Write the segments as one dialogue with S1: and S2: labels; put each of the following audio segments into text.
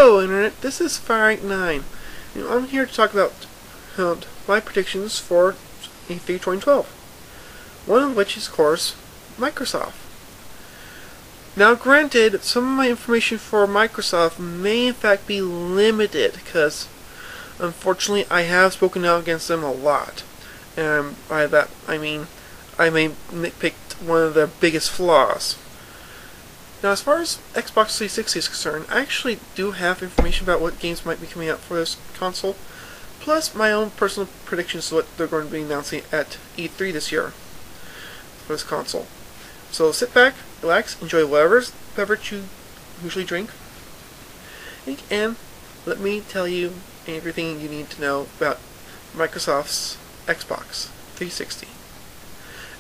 S1: Hello Internet, this is Fire89. I'm here to talk about my predictions for E3 2012. One of which is, of course, Microsoft. Now granted, some of my information for Microsoft may in fact be limited, because unfortunately I have spoken out against them a lot. And by that I mean I may nitpick one of their biggest flaws. Now, as far as Xbox 360 is concerned, I actually do have information about what games might be coming out for this console, plus my own personal predictions of what they're going to be announcing at E3 this year for this console. So sit back, relax, enjoy whatever beverage you usually drink, and let me tell you everything you need to know about Microsoft's Xbox 360.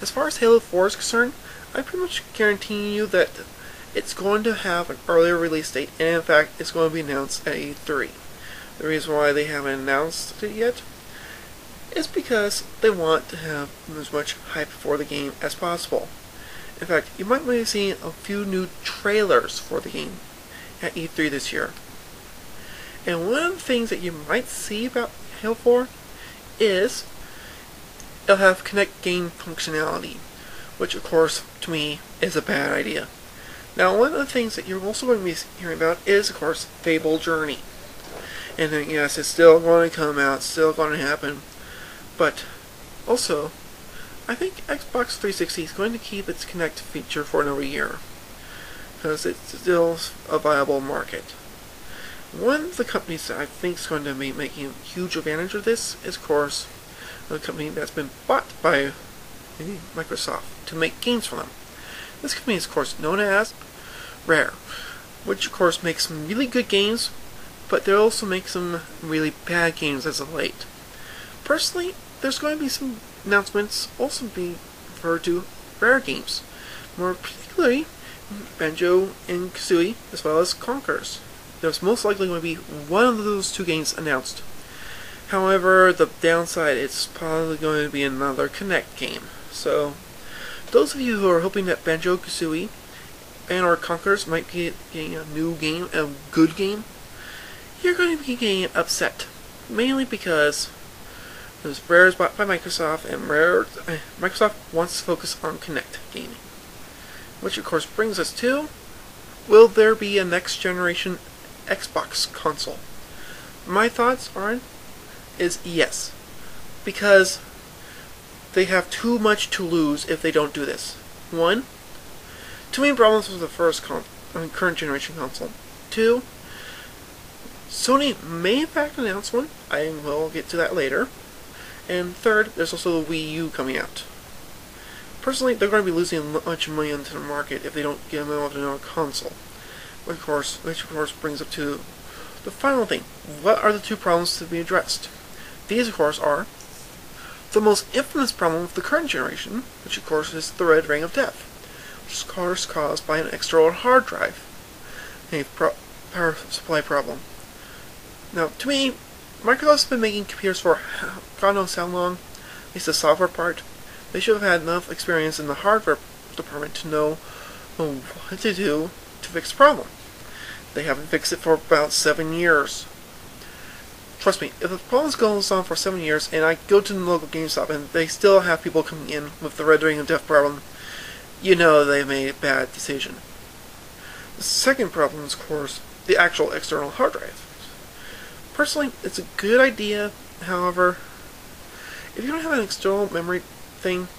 S1: As far as Halo 4 is concerned, I pretty much guarantee you that it's going to have an earlier release date, and in fact it's going to be announced at E3. The reason why they haven't announced it yet is because they want to have as much hype for the game as possible. In fact, you might be seeing a few new trailers for the game at E3 this year. And one of the things that you might see about Halo 4 is it'll have Kinect game functionality, which of course to me is a bad idea. Now, one of the things that you're also going to be hearing about is, of course, Fable Journey. And then, yes, it's still going to come out, still going to happen. But, also, I think Xbox 360 is going to keep its Kinect feature for another year, because it's still a viable market. One of the companies that I think is going to be making a huge advantage of this is, of course, a company that's been bought by Microsoft to make games for them. This company is, of course, known as Rare, which of course makes some really good games, but they also make some really bad games as of late. Personally, there's going to be some announcements also being referred to Rare games, more particularly Banjo and Kazooie, as well as Conkers. There's most likely going to be one of those two games announced. However, the downside, it's probably going to be another Kinect game. So, those of you who are hoping that Banjo-Kazooie and or Conkers might be getting a new game, a good game, you're going to be getting upset. Mainly because Rare is bought by Microsoft, and Microsoft wants to focus on Kinect gaming. Which of course brings us to, will there be a next generation Xbox console? My thoughts is yes. Because they have too much to lose if they don't do this. One, too many problems with the first current generation console. Two, Sony may in fact announce one. I will get to that later. And third, there's also the Wii U coming out. Personally, they're going to be losing a bunch of money into the market if they don't get them out another console. Which of course brings up to the final thing. What are the two problems to be addressed? These of course are the most infamous problem of the current generation, which of course is the red ring of death, which is of course caused by an external hard drive, a power supply problem. Now, to me, Microsoft's been making computers for God knows how long, at least the software part. They should have had enough experience in the hardware department to know what to do to fix the problem. They haven't fixed it for about 7 years. Trust me, if the problem goes on for 7 years, and I go to the local GameStop and they still have people coming in with the red ring of death problem, you know they made a bad decision. The second problem is, of course, the actual external hard drive. Personally, it's a good idea, however, if you don't have an external memory thing,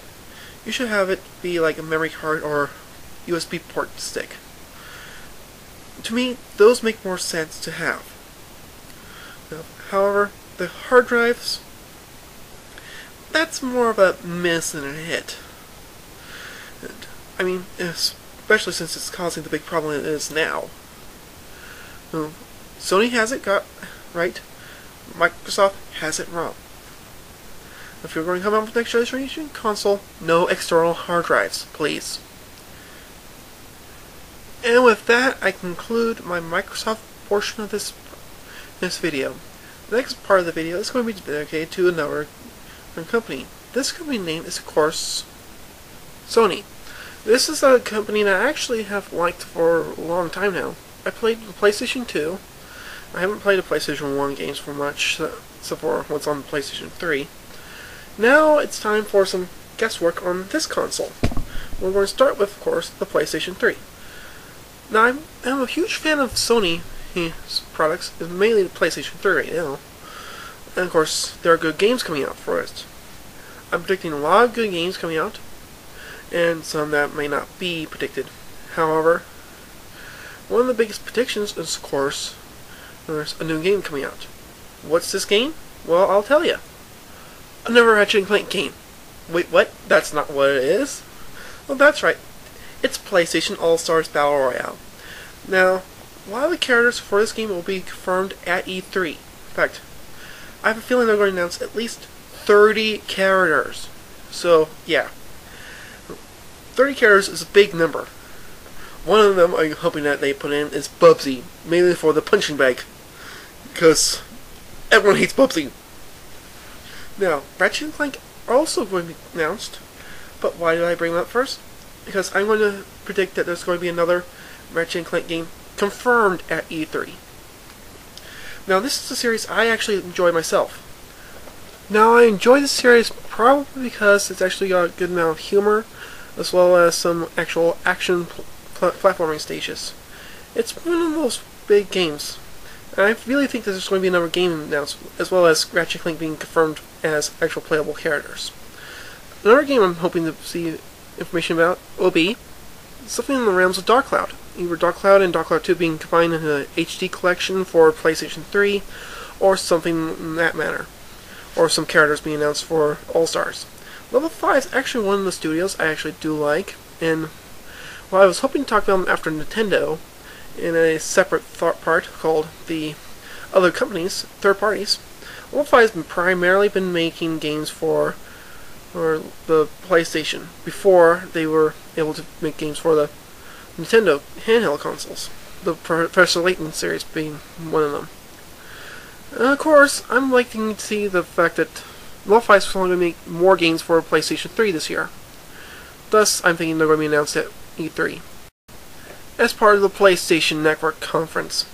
S1: you should have it be like a memory card or USB port stick. To me, those make more sense to have. However, the hard drives, that's more of a miss than a hit. And, I mean, especially since it's causing the big problem it is now. Sony has it got right, Microsoft has it wrong. If you're going to come out with the next generation console, no external hard drives, please. And with that, I conclude my Microsoft portion of this video. The next part of the video is going to be dedicated to another company. This company name is, of course, Sony. This is a company that I actually have liked for a long time now. I played the PlayStation 2, I haven't played the PlayStation 1 games for much, except for what's on the PlayStation 3. Now it's time for some guesswork on this console. We're going to start with, of course, the PlayStation 3. Now, I'm a huge fan of Sony products, mainly the PlayStation 3 right now. And of course, there are good games coming out for it. I'm predicting a lot of good games coming out, and some that may not be predicted. However, one of the biggest predictions is, of course, there's a new game coming out. What's this game? Well, I'll tell you. Another Ratchet & Clank game. Wait, what? That's not what it is? Well, that's right. It's PlayStation All-Stars Battle Royale. Now, a lot of the characters for this game will be confirmed at E3. In fact, I have a feeling they're going to announce at least 30 characters. So, yeah. 30 characters is a big number. One of them I'm hoping that they put in is Bubsy, mainly for the punching bag. Because everyone hates Bubsy. Now, Ratchet & Clank are also going to be announced. But why did I bring them up first? Because I'm going to predict that there's going to be another Ratchet & Clank game confirmed at E3. Now, this is a series I actually enjoy myself. Now, I enjoy this series probably because it's actually got a good amount of humor, as well as some actual action platforming stages. It's one of those big games. And I really think that there's going to be another game announced, as well as Ratchet & Clank being confirmed as actual playable characters. Another game I'm hoping to see information about will be something in the realms of Dark Cloud. Either Dark Cloud and Dark Cloud 2 being combined in an HD collection for PlayStation 3, or something in that manner. Or some characters being announced for All-Stars. Level 5 is actually one of the studios I actually do like, and while I was hoping to talk about them after Nintendo, in a separate part called the other companies, third parties, Level 5 has primarily been making games for the PlayStation before they were able to make games for the Nintendo handheld consoles. The Professor Layton series being one of them. And of course, I'm liking to see the fact that Level 5 is going to make more games for PlayStation 3 this year. Thus, I'm thinking they're going to be announced at E3. As part of the PlayStation Network conference.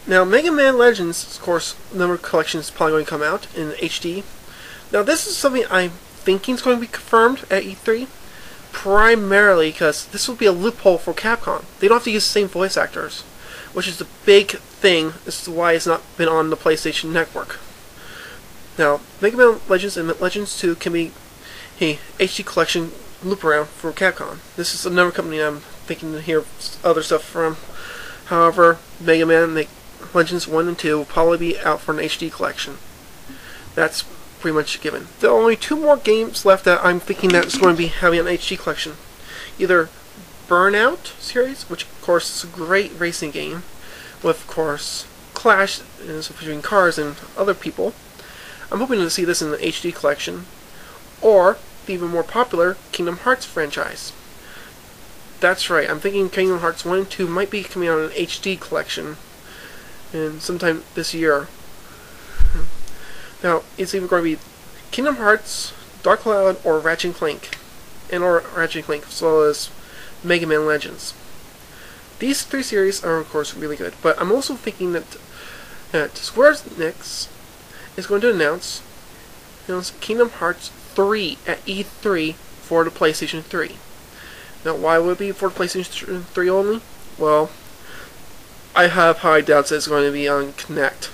S1: Now, Mega Man Legends, of course, number collection is probably going to come out in HD. Now, this is something I'm thinking is going to be confirmed at E3, primarily because this will be a loophole for Capcom. They don't have to use the same voice actors, which is the big thing as to why it's not been on the PlayStation Network. Now, Mega Man Legends and Legends 2 can be a HD collection loop around for Capcom. This is another company I'm thinking to hear other stuff from. However, Mega Man Legends 1 and 2 will probably be out for an HD collection. That's pretty much a given. There are only 2 more games left that I'm thinking that is going to be having an HD collection. Either Burnout series, which of course is a great racing game, with of course Clash between cars and other people. I'm hoping to see this in the HD collection, or the even more popular Kingdom Hearts franchise. That's right, I'm thinking Kingdom Hearts 1 and 2 might be coming out in an HD collection and sometime this year. Now, it's either going to be Kingdom Hearts, Dark Cloud, or Ratchet & Clank. Or Ratchet & Clank, as well as Mega Man Legends. These 3 series are, of course, really good, but I'm also thinking that Square Enix is going to announce Kingdom Hearts 3 at E3 for the PlayStation 3. Now, why would it be for the PlayStation 3 only? Well, I have high doubts that it's going to be on Kinect.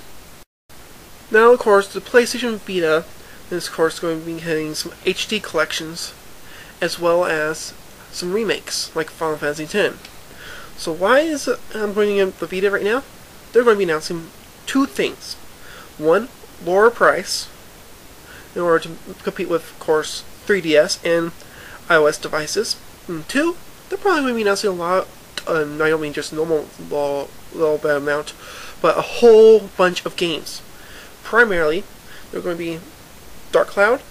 S1: Now, of course, the PlayStation Vita is, of course, going to be getting some HD collections, as well as some remakes, like Final Fantasy X. So why is I'm bringing in the Vita right now? They're going to be announcing 2 things. 1, lower price, in order to compete with, of course, 3DS and iOS devices. And 2, they're probably going to be announcing a lot, I don't mean just normal little bit amount, but a whole bunch of games. Primarily, they're going to be Dark Cloud,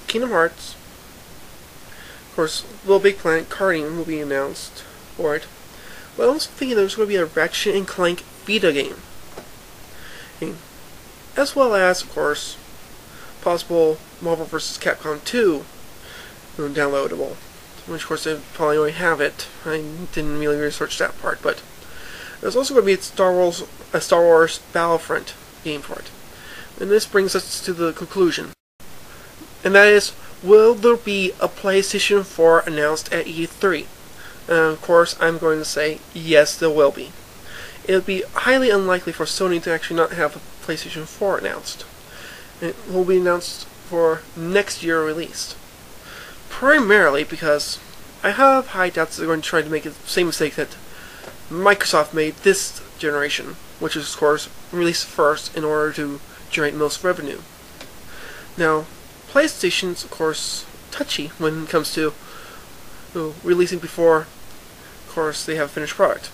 S1: Kingdom Hearts, of course, Little Big Planet Karting will be announced for it. But I also think there's going to be a Ratchet & Clank Vita game. As well as, of course, possible Marvel vs. Capcom 2 downloadable. Which, of course, they probably already have it. I didn't really research that part, but There's also going to be a Star Wars Battlefront game for it. And this brings us to the conclusion. And that is, will there be a PlayStation 4 announced at E3? And of course, I'm going to say, yes, there will be. It would be highly unlikely for Sony to actually not have a PlayStation 4 announced. It will be announced for next year release. Primarily because I have high doubts they're going to try to make the same mistake that Microsoft made this generation, which is, of course, release first in order to generate most revenue. Now, PlayStation's, of course, touchy when it comes to releasing before, of course, they have a finished product,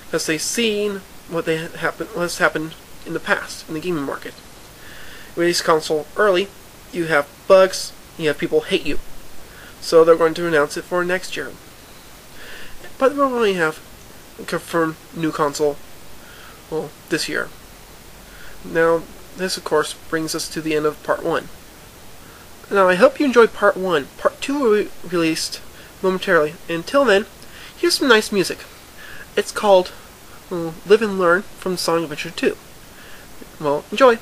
S1: because they've seen what's happened in the past in the gaming market. Release console early, you have bugs, you have people hate you, so they're going to announce it for next year. But we'll only have a confirmed new console, well, this year. Now, this of course brings us to the end of part 1. Now, I hope you enjoyed part 1. Part 2 will be released momentarily. Until then, here's some nice music. It's called Live and Learn from Sonic Adventure 2. Well, enjoy!